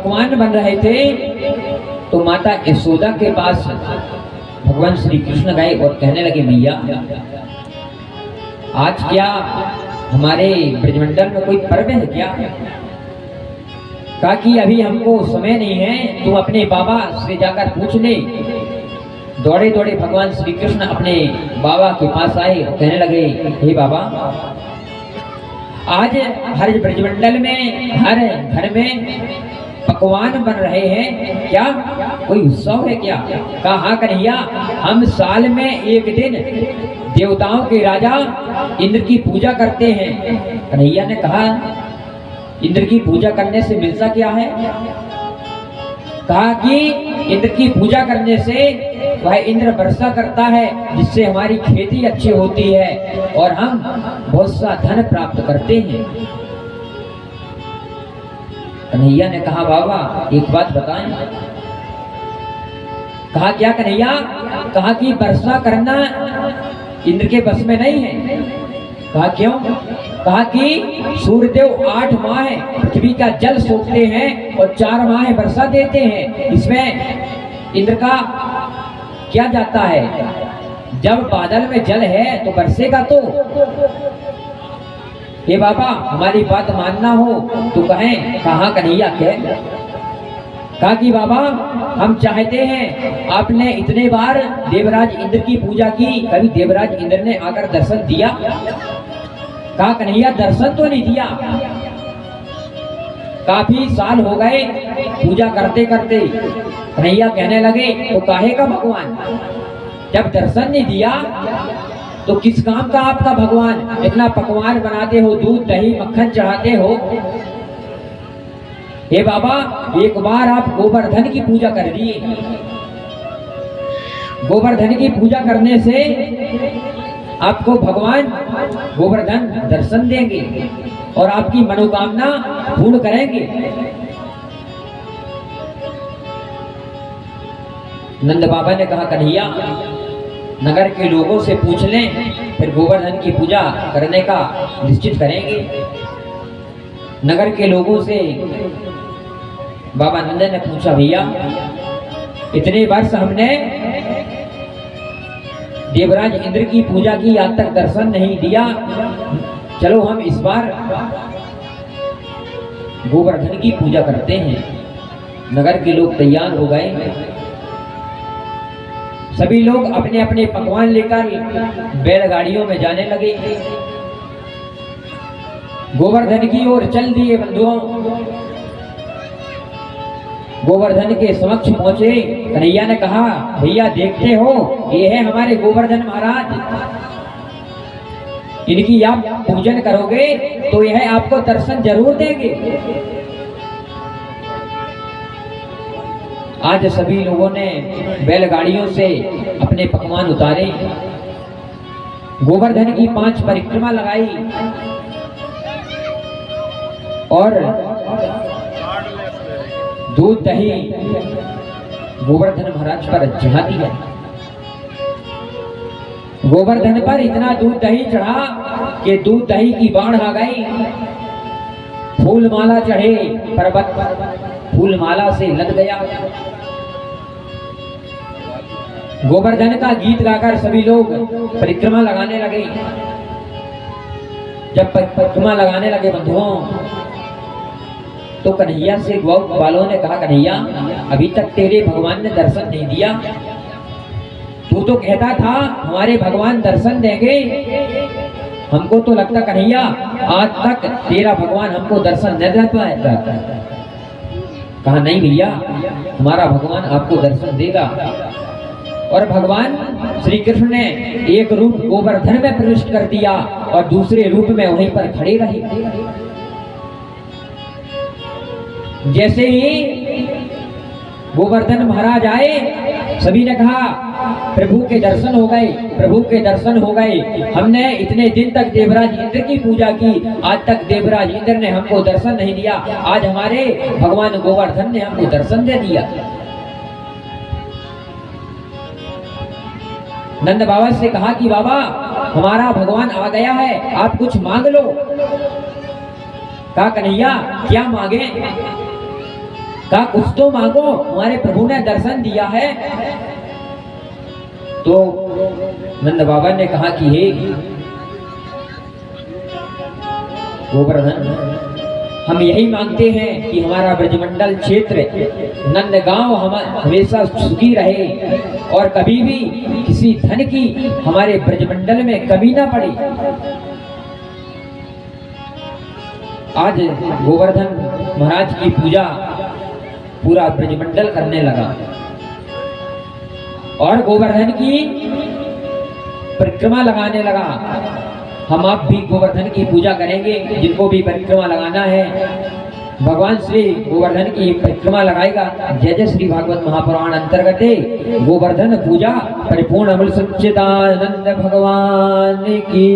पकवान बन रहे थे तो माता यशोदा के पास भगवान श्री कृष्ण गए और कहने लगे, मैया आज क्या हमारे ब्रजमंडल में कोई पर्व है क्या? कहा कि अभी हमको समय नहीं है, तुम अपने बाबा से जाकर पूछ ले। दौड़े दौड़े भगवान श्री कृष्ण अपने बाबा के पास आए और कहने लगे, हे बाबा, आज हर ब्रजमंडल में हर घर में पकवान बन रहे हैं, क्या कोई उत्सव है क्या? कहा हाँ कन्हैया, हम साल में एक दिन देवताओं के राजा इंद्र की पूजा करते हैं। कन्हैया ने कहा, इंद्र की पूजा करने से मिलता क्या है? कहा कि इंद्र की पूजा करने से वह इंद्र वर्षा करता है, जिससे हमारी खेती अच्छी होती है और हम बहुत सा धन प्राप्त करते हैं। कन्हैया ने कहा, बाबा एक बात बताएं। कहा क्या कन्हैया? कहा कि वर्षा करना इंद्र के बस में नहीं है। कहा क्यों? कहा कि सूर्यदेव 8 माह पृथ्वी का जल सोखते हैं और 4 माह वर्षा देते हैं। इसमें इंद्र का क्या जाता है? जब बादल में जल है तो बरसेगा तो। ये बाबा हमारी बात मानना हो तो कहें। कहा कन्हैया कह। कहा कि बाबा हम चाहते हैं, आपने इतने बार देवराज इंद्र की पूजा की, कभी देवराज इंद्र ने आकर दर्शन दिया? कहा कन्हैया दर्शन तो नहीं दिया, काफी साल हो गए पूजा करते करते। कन्हैया कहने लगे, तो काहे का भगवान? जब दर्शन नहीं दिया तो किस काम का आपका भगवान? इतना पकवान बनाते हो, दूध दही मक्खन चढ़ाते हो। हे बाबा एक बार आप गोवर्धन की पूजा कर दिए। गोवर्धन की पूजा करने से आपको भगवान गोवर्धन दर्शन देंगे और आपकी मनोकामना पूर्ण करेंगे। नंद बाबा ने कहा, कन्हैया नगर के लोगों से पूछ लें, फिर गोवर्धन की पूजा करने का निश्चित करेंगे। नगर के लोगों से बाबा नंद ने पूछा, भैया इतने वर्ष हमने देवराज इंद्र की पूजा की, आज तक दर्शन नहीं दिया, चलो हम इस बार गोवर्धन की पूजा करते हैं। नगर के लोग तैयार हो गए। सभी लोग अपने अपने पकवान लेकर बैलगाड़ियों में जाने लगे। गोवर्धन की ओर चल दिए बंधुओं। गोवर्धन के समक्ष पहुंचे। कन्हैया ने कहा, भैया देखते हो ये है हमारे गोवर्धन महाराज, इनकी आप पूजन करोगे तो यह आपको दर्शन जरूर देंगे। आज सभी लोगों ने बैलगाड़ियों से अपने पकवान उतारे, गोवर्धन की 5 परिक्रमा लगाई और दूध दही गोवर्धन महाराज पर चढ़ा दिया। गोवर्धन पर इतना दूध दही चढ़ा कि दूध दही की बाढ़ आ गई। फूल माला चढ़े, पर्वत फूल माला से लद गया। गोवर्धन का गीत गाकर सभी लोग परिक्रमा लगाने लगे। जब परिक्रमा लगाने लगे बंधुओं, तो कन्हैया से ग्वालों ने कहा, कन्हैया अभी तक तेरे भगवान ने दर्शन नहीं दिया। तू तो कहता था हमारे भगवान दर्शन देंगे, हमको तो लगता कन्हैया आज तक तेरा भगवान हमको दर्शन नहीं दे पाएगा। कहा नहीं भैया, हमारा भगवान आपको दर्शन देगा। और भगवान श्री कृष्ण ने एक रूप गोवर्धन में प्रविष्ट कर दिया और दूसरे रूप में वहीं पर खड़े रहे। जैसे ही गोवर्धन महाराज आए, सभी ने कहा प्रभु के दर्शन हो गए, प्रभु के दर्शन हो गए। हमने इतने दिन तक देवराज इंद्र की पूजा की, आज तक देवराज इंद्र ने हमको दर्शन नहीं दिया, आज हमारे भगवान गोवर्धन ने हमको दर्शन दे दिया। नंद बाबा से कहा कि बाबा हमारा भगवान आ गया है, आप कुछ मांग लो। कहा कन्हैया क्या मांगे? कहा कुछ तो मांगो, हमारे प्रभु ने दर्शन दिया है। तो नंद बाबा ने कहा कि हे गोवर्धन, हम यही मांगते हैं कि हमारा ब्रजमंडल क्षेत्र नंदगांव हमेशा सुखी रहे और कभी भी किसी धन की हमारे ब्रजमंडल में कमी ना पड़े। आज गोवर्धन महाराज की पूजा पूरा ब्रजमंडल करने लगा और गोवर्धन की परिक्रमा लगाने लगा। हम आप भी गोवर्धन की पूजा करेंगे, जिनको भी परिक्रमा लगाना है भगवान श्री गोवर्धन की परिक्रमा लगाएगा। जय जय श्री भागवत महापुराण अंतर्गत गोवर्धन पूजा परिपूर्ण अमृत सच्चिदानंद भगवान की।